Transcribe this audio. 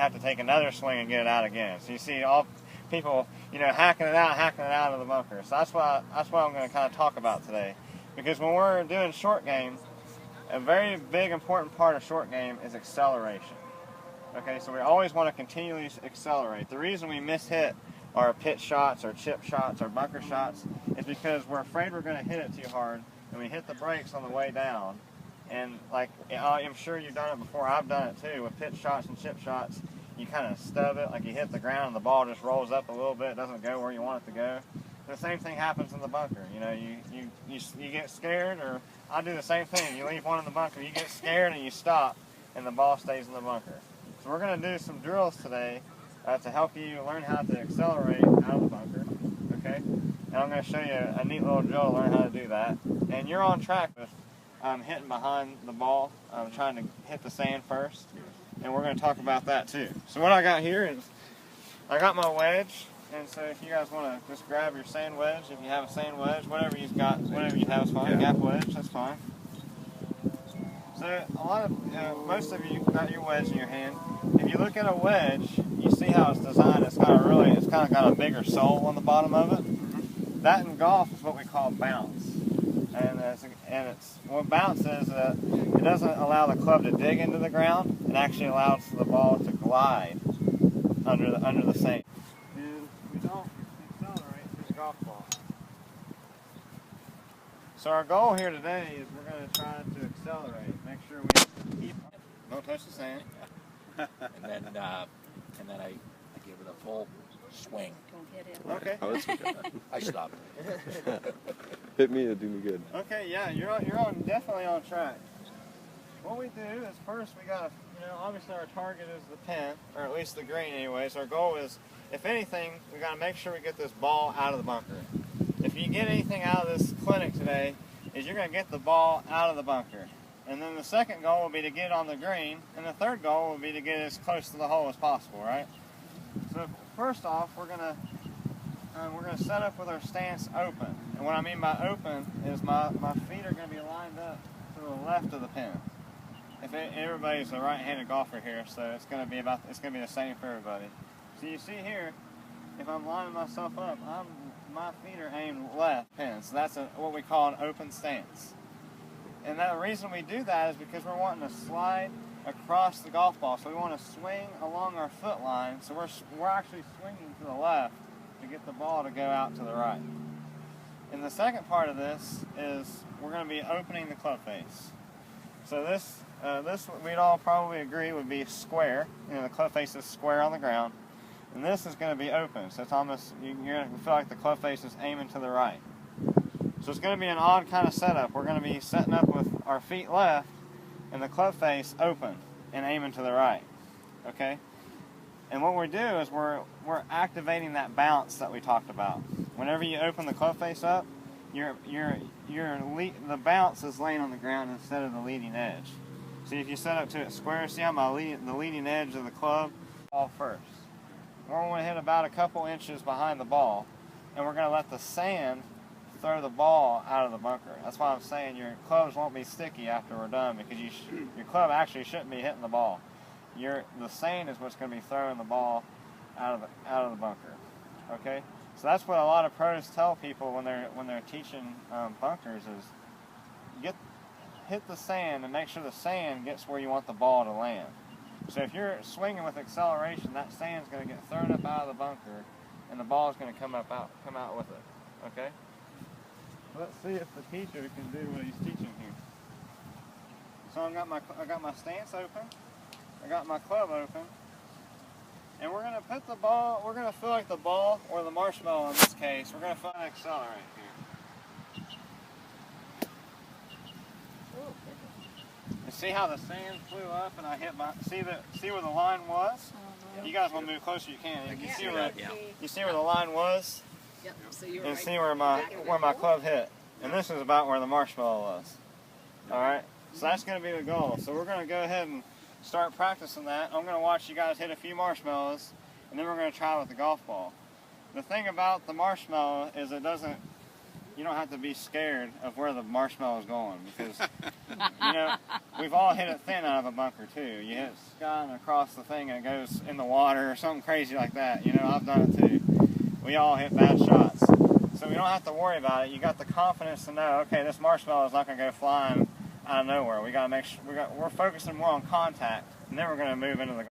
have to take another swing and get it out again. So you see all people, hacking it out of the bunker. So that's what I'm going to kind of talk about today. Because when we're doing short game, a very big important part of short game is acceleration. Okay, so we always want to continually accelerate. The reason we mishit our pitch shots, our chip shots, our bunker shots is because we're afraid we're going to hit it too hard, and we hit the brakes on the way down. And like I'm sure you've done it before, I've done it too with pitch shots and chip shots. You kind of stub it, like you hit the ground and the ball just rolls up a little bit, doesn't go where you want it to go. The same thing happens in the bunker. You get scared, or I do the same thing. You leave one in the bunker, you get scared and you stop, and the ball stays in the bunker. So we're going to do some drills today to help you learn how to accelerate out of the bunker. Okay, and I'm going to show you a neat little drill to learn how to do that. And you're on track with hitting behind the ball, trying to hit the sand first, and we're going to talk about that too. So what I got here is I got my wedge. And so if you guys want to just grab your sand wedge, if you have a sand wedge, whatever you have is fine. Gap wedge, that's fine. So most of you got your wedge in your hand. If you look at a wedge, you see how it's designed. It's kind of got a bigger sole on the bottom of it. That in golf is what we call bounce. And what bounce is it doesn't allow the club to dig into the ground. It actually allows the ball to glide under the sand. Don't accelerate through the golf ball. So our goal here today is we're going to try to accelerate. Make sure we keep. Don't touch the sand. and then I give it a full swing. Don't hit it. Okay. Oh, that's okay. I stopped. Hit me, it'll do me good. Okay, yeah, you're definitely on track. What we do is first we got to, obviously our target is the pin, or at least the green anyways. Our goal is, if anything, we got to make sure we get this ball out of the bunker. If you get anything out of this clinic today, is you're going to get the ball out of the bunker. And then the second goal will be to get it on the green, and the third goal will be to get it as close to the hole as possible, right? So first off, we're going to set up with our stance open. And what I mean by open is my feet are going to be lined up to the left of the pin. Everybody's a right-handed golfer here, so it's going to be the same for everybody. So you see here, if I'm lining myself up, my feet are aimed left pin. So that's what we call an open stance. And the reason we do that is because we're wanting to slide across the golf ball. So we want to swing along our foot line. So we're actually swinging to the left to get the ball to go out to the right. And the second part of this is we're going to be opening the club face. So this we'd all probably agree would be square. The club face is square on the ground. And this is going to be open, so it's almost, you're going to feel like the club face is aiming to the right. So it's going to be an odd kind of setup. We're going to be setting up with our feet left and the club face open and aiming to the right. Okay? And what we do is we're activating that bounce that we talked about. Whenever you open the club face up, the bounce is laying on the ground instead of the leading edge. See, if you set up to it square, see how the leading edge of the club ball first. We're going to hit about a couple inches behind the ball, and we're going to let the sand throw the ball out of the bunker. That's why I'm saying your clubs won't be sticky after we're done, because your club actually shouldn't be hitting the ball. The sand is what's going to be throwing the ball out of the bunker. Okay, so that's what a lot of pros tell people when they're teaching bunkers is hit the sand and make sure the sand gets where you want the ball to land. So if you're swinging with acceleration, that sand's going to get thrown up out of the bunker, and the ball is going to come out with it. Okay. Let's see if the teacher can do what he's teaching here. So I got my stance open, I got my club open, and we're going to put the ball. We're going to feel like the ball, or the marshmallow in this case. We're going to accelerate here. You see how the sand flew up and I hit see where the line was? You guys want to move closer, you can. You see where the line was? Yep. So you're and right. See where my club hit. And this is about where the marshmallow was. Alright? So that's going to be the goal. So we're going to go ahead and start practicing that. I'm going to watch you guys hit a few marshmallows, and then we're going to try with the golf ball. The thing about the marshmallow is you don't have to be scared of where the marshmallow is going, because You know, we've all hit it thin out of a bunker too. You hit sky and across the thing and it goes in the water or something crazy like that. You know, I've done it too. We all hit bad shots. So we don't have to worry about it. You got the confidence to know, okay, this marshmallow is not going to go flying out of nowhere. We got to make sure we're focusing more on contact, and then we're going to move into the